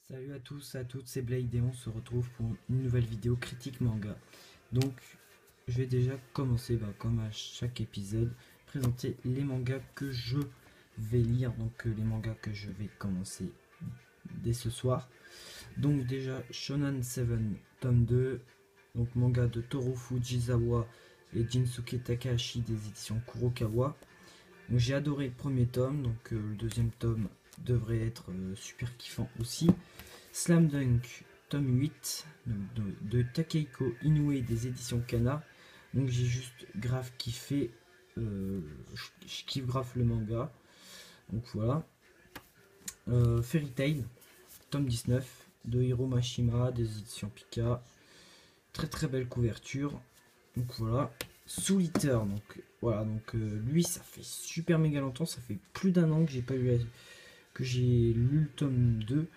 Salut à tous, à toutes, c'est Blade et on se retrouve pour une nouvelle vidéo critique manga. Donc, je vais déjà commencer, comme à chaque épisode, présenter les mangas que je vais lire, donc les mangas que je vais commencer dès ce soir. Donc déjà, Shonen 7, tome 2, donc manga de Toru Fujisawa et Jinsuke Takahashi des éditions Kurokawa. Donc j'ai adoré le premier tome, donc le deuxième tome devrait être super kiffant aussi. Slam Dunk, tome 8 de Takehiko Inoue des éditions Kana. Donc j'ai juste grave kiffé, je kiffe grave le manga. Donc voilà. Fairy Tail, tome 19 de Hiro Mashima des éditions Pika. Très très belle couverture. Donc voilà. Soul Eater, donc voilà, donc lui ça fait super méga longtemps, ça fait plus d'un an que j'ai pas lu que j'ai lu le tome 2.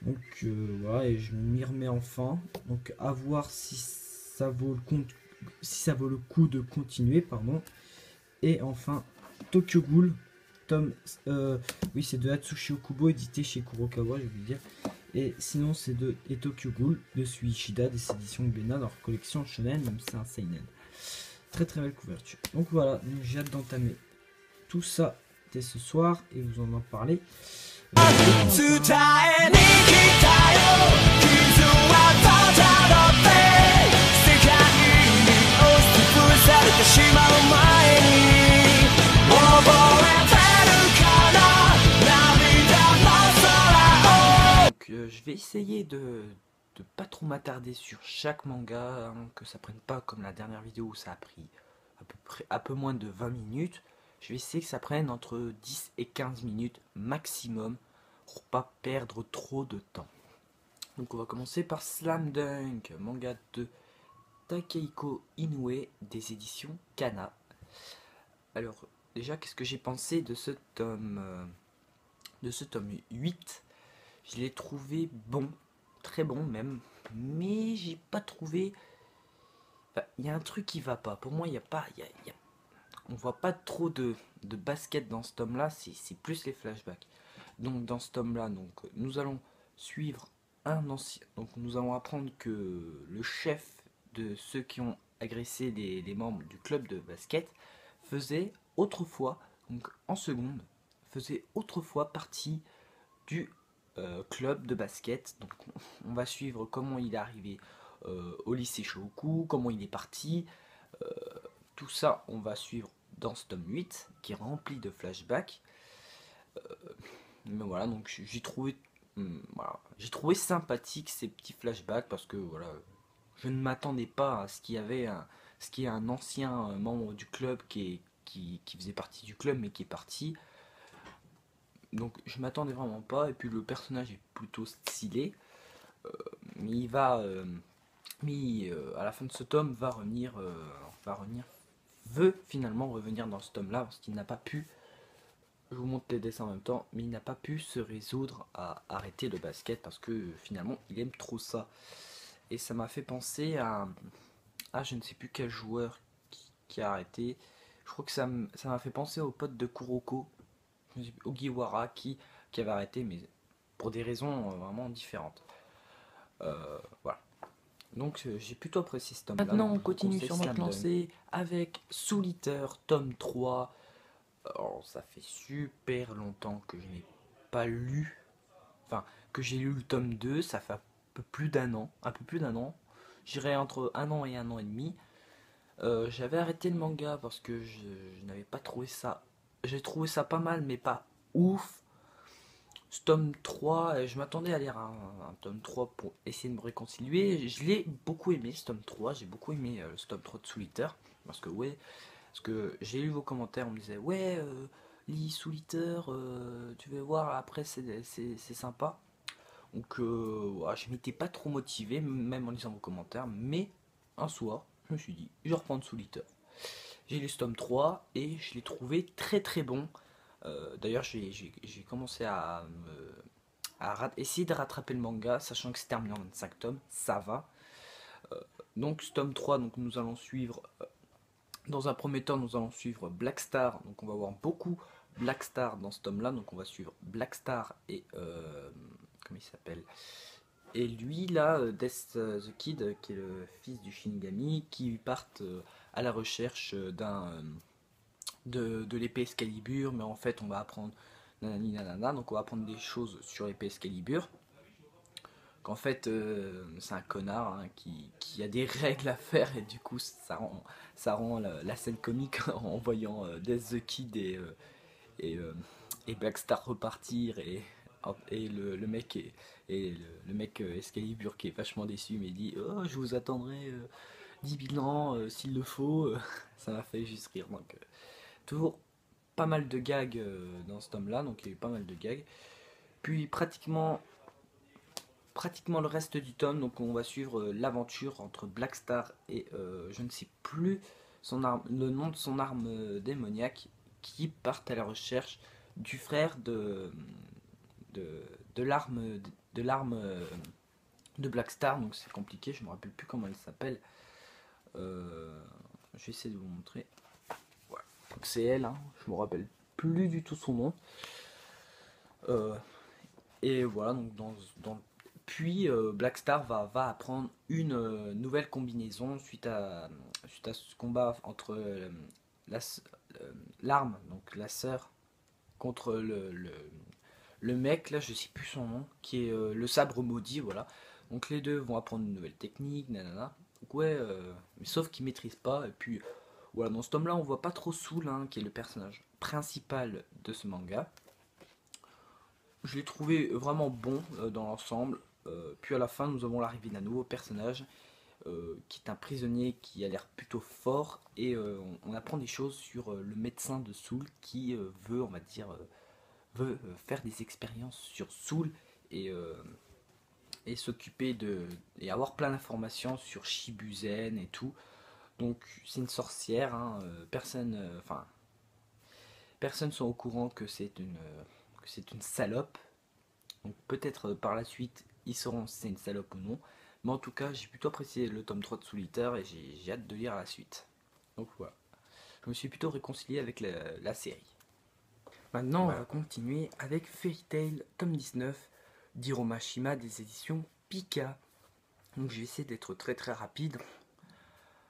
Donc voilà, et je m'y remets enfin. Donc à voir si ça vaut le coup de continuer, pardon. Et enfin Tokyo Ghoul, tome oui, c'est de Atsushi Okubo, édité chez Kurokawa, je vais dire. Et sinon c'est de Tokyo Ghoul de Suishida des éditions Glénat dans leur collection shonen, même c'est un seinen. Très très belle couverture. Donc voilà, j'ai hâte d'entamer tout ça dès ce soir et vous en parler. Je vais essayer de pas trop m'attarder sur chaque manga, hein, que ça prenne pas comme la dernière vidéo où ça a pris à peu moins de 20 minutes. Je vais essayer que ça prenne entre 10 et 15 minutes maximum pour pas perdre trop de temps. Donc on va commencer par Slam Dunk, manga de Takehiko Inoue des éditions Kana. Alors déjà, qu'est-ce que j'ai pensé de ce tome 8? Je l'ai trouvé bon, très bon même, mais j'ai pas trouvé... Enfin, il y a un truc qui va pas. Pour moi, il y a pas... On voit pas trop de basket dans ce tome-là, c'est plus les flashbacks. Donc dans ce tome-là, nous allons suivre un ancien... Donc nous allons apprendre que le chef de ceux qui ont agressé les membres du club de basket faisait autrefois, donc en seconde, faisait autrefois partie du club de basket. Donc on va suivre comment il est arrivé au lycée Shoku, comment il est parti. Tout ça, on va suivre dans ce tome 8 qui est rempli de flashbacks. Mais voilà, donc j'ai trouvé sympathique ces petits flashbacks parce que voilà, je ne m'attendais pas à ce qu'il y avait ce qui est un ancien membre du club qui faisait partie du club mais qui est parti. Donc je m'attendais vraiment pas, et puis le personnage est plutôt stylé, mais il va à la fin de ce tome veut finalement revenir dans ce tome là parce qu'il n'a pas pu, je vous montre les dessins en même temps, mais il n'a pas pu se résoudre à arrêter le basket parce que finalement il aime trop ça. Et ça m'a fait penser à je ne sais plus quel joueur qui a arrêté. Je crois que ça m'a fait penser au pote de Kuroko, Ogiwara, qui avait arrêté, mais pour des raisons vraiment différentes. Voilà. Donc j'ai plutôt apprécié ce tome là. Maintenant on continue sur notre lancée avec Soul Eater, tome 3. Alors, ça fait super longtemps que je n'ai pas lu, enfin que j'ai lu le tome 2, ça fait un peu plus d'un an, j'irais entre un an et un an et demi. J'avais arrêté le manga parce que je n'avais pas trouvé ça, j'ai trouvé ça pas mal mais pas ouf. Ce tome 3, je m'attendais à lire un tome 3 pour essayer de me réconcilier. Je l'ai beaucoup aimé ce tome 3, j'ai beaucoup aimé ce tome 3 de Soul Eater. Parce que j'ai lu vos commentaires, on me disait ouais, lis Soul Eater, tu vas voir après c'est sympa. Donc ouais, je m'étais pas trop motivé, même en lisant vos commentaires, mais un soir, je me suis dit, je vais reprendre Soul Eater. J'ai lu ce tome 3 et je l'ai trouvé très très bon. D'ailleurs, j'ai commencé à essayer de rattraper le manga, sachant que c'est terminé en 25 tomes, ça va. Donc, ce tome 3, donc, nous allons suivre, dans un premier temps, nous allons suivre Black Star. Donc, on va voir beaucoup Black Star dans ce tome-là. Donc, on va suivre Black Star et comment il s'appelle. Et lui là, Death the Kid, qui est le fils du Shinigami, qui partent à la recherche de l'épée Excalibur, mais en fait on va apprendre nanani nanana, donc on va apprendre des choses sur l'épée Excalibur. Qu'en fait c'est un connard hein, qui a des règles à faire et du coup ça rend la scène comique en voyant Death the Kid et, euh, et Blackstar repartir et le mec le mec Excalibur qui est vachement déçu mais il dit oh je vous attendrai 10 000 ans s'il le faut. Ça m'a fait juste rire donc toujours pas mal de gags dans ce tome là donc il y a eu pas mal de gags puis pratiquement le reste du tome donc on va suivre l'aventure entre Blackstar et je ne sais plus le nom de son arme démoniaque qui partent à la recherche du frère de, de l'arme de l'arme de Blackstar donc c'est compliqué je me rappelle plus comment elle s'appelle. Je vais essayer de vous montrer. Voilà. Donc c'est elle hein. Je me rappelle plus du tout son nom. Et voilà donc puis Blackstar va apprendre une nouvelle combinaison suite à ce combat entre l'arme, donc la sœur, contre le mec, là je sais plus son nom, qui est le sabre maudit, voilà. Donc les deux vont apprendre une nouvelle technique, nanana. Donc ouais, mais sauf qu'ils maîtrisent pas, et puis voilà, dans ce tome là on voit pas trop Soul, hein, qui est le personnage principal de ce manga. Je l'ai trouvé vraiment bon dans l'ensemble. Puis à la fin, nous avons l'arrivée d'un nouveau personnage qui est un prisonnier qui a l'air plutôt fort et on apprend des choses sur le médecin de Soul qui veut, on va dire, veut faire des expériences sur Soul et, et s'occuper et avoir plein d'informations sur Shibuzen et tout. Donc c'est une sorcière, hein, personne sont au courant que c'est une salope. Donc peut-être par la suite ils sauront si c'est une salope ou non. Mais en tout cas j'ai plutôt apprécié le tome 3 de Soul Eater et j'ai hâte de lire la suite. Donc voilà. Je me suis plutôt réconcilié avec la série. Maintenant on va continuer avec Fairy Tail tome 19 d'Hiromashima des éditions Pika. Donc je vais essayer d'être très très rapide.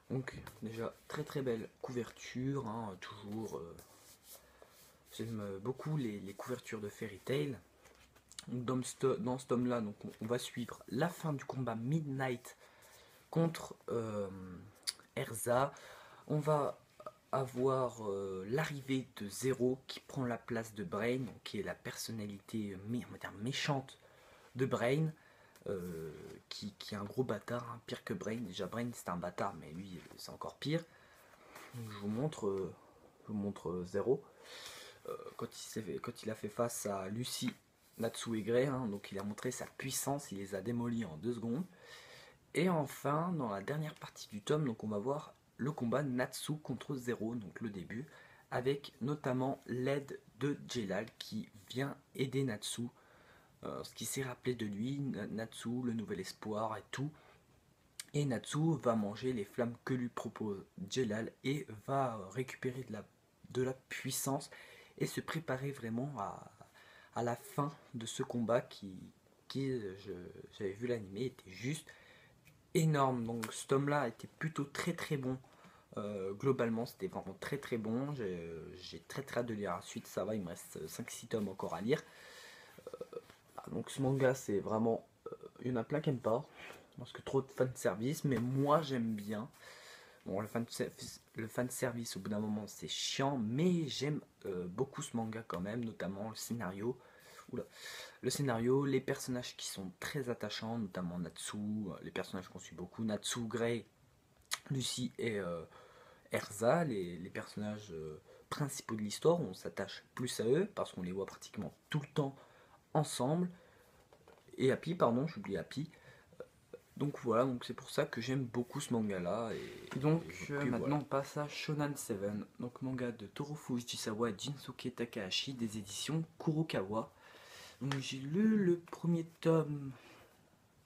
Donc déjà très très belle couverture, hein, toujours. J'aime beaucoup les couvertures de Fairy Tail. Dans ce tome là donc on va suivre la fin du combat Midnight contre Erza. On va avoir l'arrivée de Zero qui prend la place de Brain, donc, qui est la personnalité on va dire, méchante de Brain, qui est un gros bâtard, hein, pire que Brain. Déjà Brain c'est un bâtard mais lui c'est encore pire. Donc, je vous montre Zero quand il a fait face à Lucy, Natsu et Grey, hein, donc il a montré sa puissance, il les a démolis en 2 secondes. Et enfin, dans la dernière partie du tome, donc on va voir le combat Natsu contre Zero, donc le début, avec notamment l'aide de Jelal qui vient aider Natsu. Ce qui s'est rappelé de lui, Natsu, le nouvel espoir et tout. Et Natsu va manger les flammes que lui propose Jelal et va récupérer de la puissance et se préparer vraiment à la fin de ce combat qui j'avais vu l'animé, était juste énorme. Donc ce tome là était plutôt très très bon. Globalement c'était vraiment très très bon. J'ai très très hâte de lire la suite. Ça va, il me reste 5-6 tomes encore à lire. Donc ce manga c'est vraiment... il y en a plein qui n'aiment pas. Parce que trop de fanservice, mais moi j'aime bien. Bon, le fanservice au bout d'un moment c'est chiant, mais j'aime beaucoup ce manga quand même, notamment le scénario. Oula. Le scénario, les personnages qui sont très attachants, notamment Natsu, les personnages qu'on suit beaucoup, Natsu, Grey, Lucy et Erza, les personnages principaux de l'histoire, on s'attache plus à eux parce qu'on les voit pratiquement tout le temps ensemble. Et Happy, pardon, j'oublie Happy. Donc voilà, donc c'est pour ça que j'aime beaucoup ce manga là. Et donc maintenant voilà. On passe à Shonen 7, donc manga de Toru Fujisawa et Jinsuke Takahashi des éditions Kurokawa. Donc j'ai lu le premier tome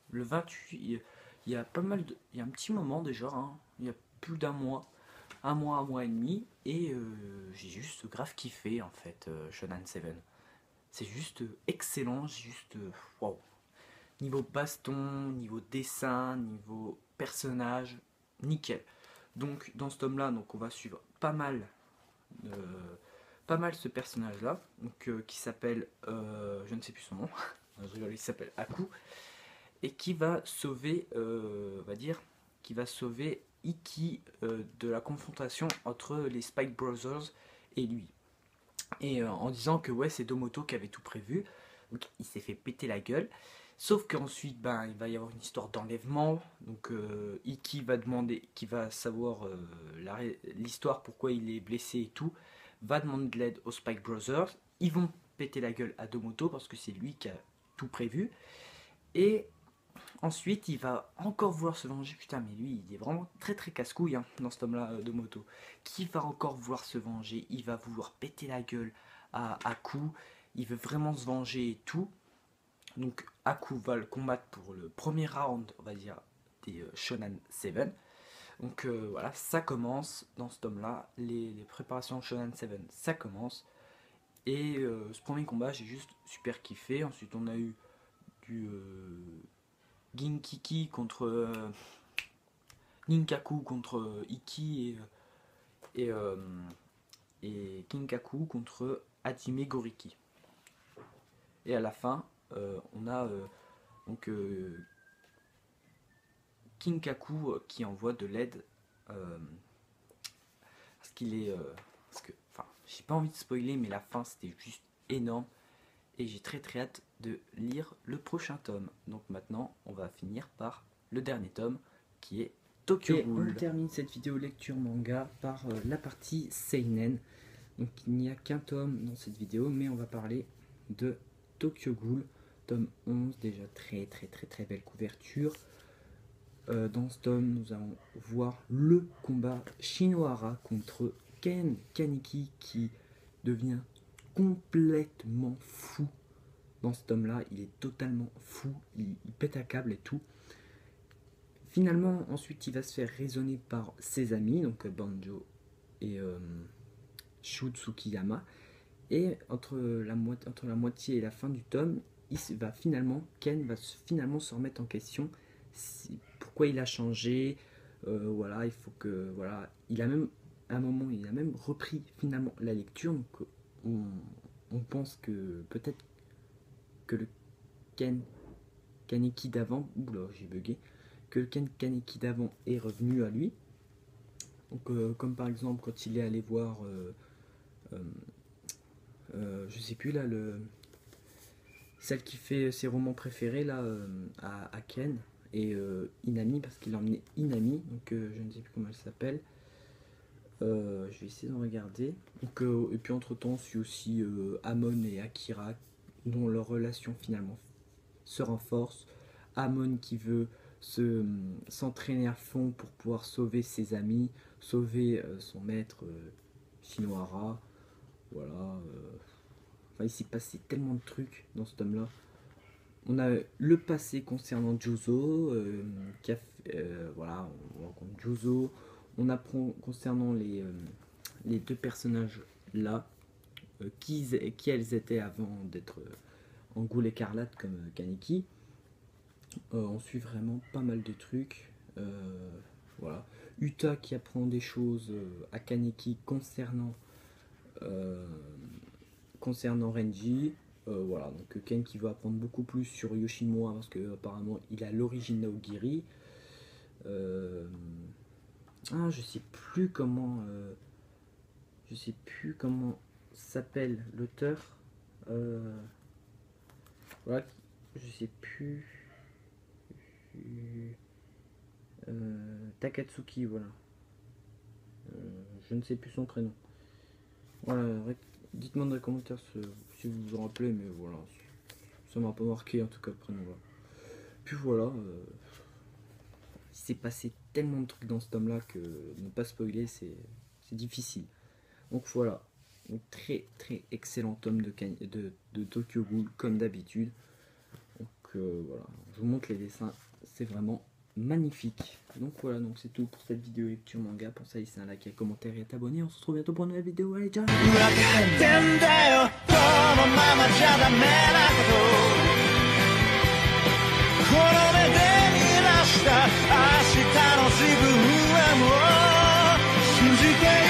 le 28, il y a pas mal de... il y a un petit moment déjà, hein, il y a plus d'un mois, un mois et demi, et j'ai juste grave kiffé en fait Shonen 7. C'est juste excellent, j'ai juste... waouh. Niveau baston, niveau dessin, niveau personnage, nickel. Donc dans ce tome-là, donc on va suivre pas mal ce personnage-là, donc qui s'appelle, je ne sais plus son nom, je rigole, il s'appelle Aku, et qui va sauver, on va dire, qui va sauver Ikki de la confrontation entre les Spike Brothers et lui. Et en disant que ouais, c'est Domoto qui avait tout prévu, donc il s'est fait péter la gueule. Sauf qu'ensuite, ben, il va y avoir une histoire d'enlèvement. Donc, Ikki va demander, qui va savoir l'histoire, pourquoi il est blessé et tout, va demander de l'aide aux Spike Brothers. Ils vont péter la gueule à Domoto parce que c'est lui qui a tout prévu. Et ensuite, il va encore vouloir se venger. Putain, mais lui, il est vraiment très très casse-couille hein, dans ce tome-là, Domoto. Qui va encore vouloir se venger. Il va vouloir péter la gueule à Aku. Il veut vraiment se venger et tout. Donc Aku va le combattre pour le premier round, on va dire, des Shonen 7. Donc voilà, ça commence dans ce tome-là. Les préparations Shonen 7, ça commence. Et ce premier combat, j'ai juste super kiffé. Ensuite, on a eu du Ginkiki contre Ninkaku contre Ikki et Kinkaku contre Hajime Goriki. Et à la fin, on a donc Kinkaku qui envoie de l'aide parce qu'il est enfin j'ai pas envie de spoiler, mais la fin c'était juste énorme et j'ai très très hâte de lire le prochain tome. Donc maintenant on va finir par le dernier tome qui est Tokyo Ghoul. On termine cette vidéo lecture manga par la partie seinen. Donc il n'y a qu'un tome dans cette vidéo, mais on va parler de Tokyo Ghoul, tome 11, déjà très belle couverture. Dans ce tome, nous allons voir le combat Shinohara contre Ken Kaneki qui devient complètement fou. Dans ce tome-là, il est totalement fou, il pète un câble et tout. Finalement, ensuite, il va se faire raisonner par ses amis, donc Banjo et Shutsukiyama. Et entre la moitié et la fin du tome, Ken va finalement se remettre en question. Pourquoi il a changé, voilà, il faut que, voilà, il a même, à un moment, il a même repris finalement la lecture. Donc on pense que peut-être que le Ken Kaneki d'avant, oula, j'ai bugué, que le Ken Kaneki d'avant est revenu à lui. Donc comme par exemple quand il est allé voir je sais plus là, celle qui fait ses romans préférés là à Ken et Inami, parce qu'il a emmené Inami, donc je ne sais plus comment elle s'appelle. Je vais essayer de regarder. Donc, et puis entre temps, c'est aussi Amon et Akira dont leur relation finalement se renforce. Amon qui veut s'entraîner à fond pour pouvoir sauver ses amis, sauver son maître Shinohara. Voilà. Enfin, il s'est passé tellement de trucs dans ce tome-là. On a le passé concernant Juzo, voilà, on rencontre Juzo. On apprend concernant les deux personnages là, qui elles étaient avant d'être en Ghoul écarlate comme Kaneki. On suit vraiment pas mal de trucs. Voilà. Uta qui apprend des choses à Kaneki concernant Renji. Voilà, donc Ken qui va apprendre beaucoup plus sur Yoshimura parce que apparemment il a l'origine Naogiri. Je sais plus comment s'appelle l'auteur. Voilà, je sais plus. Takatsuki, voilà. Je ne sais plus son prénom. Voilà, dites-moi dans les commentaires si vous vous en rappelez, mais voilà, ça m'a pas marqué en tout cas le prénom. Voilà. Puis voilà, il s'est passé tellement de trucs dans ce tome-là que ne pas spoiler, c'est difficile. Donc voilà, un très excellent tome de Tokyo Ghoul comme d'habitude. Donc voilà, je vous montre les dessins, c'est vraiment magnifique. Donc voilà, donc c'est tout pour cette vidéo lecture manga. Pensez à laisser un like, un commentaire et à t'abonner. On se retrouve bientôt pour une nouvelle vidéo. Allez, ciao. も信じて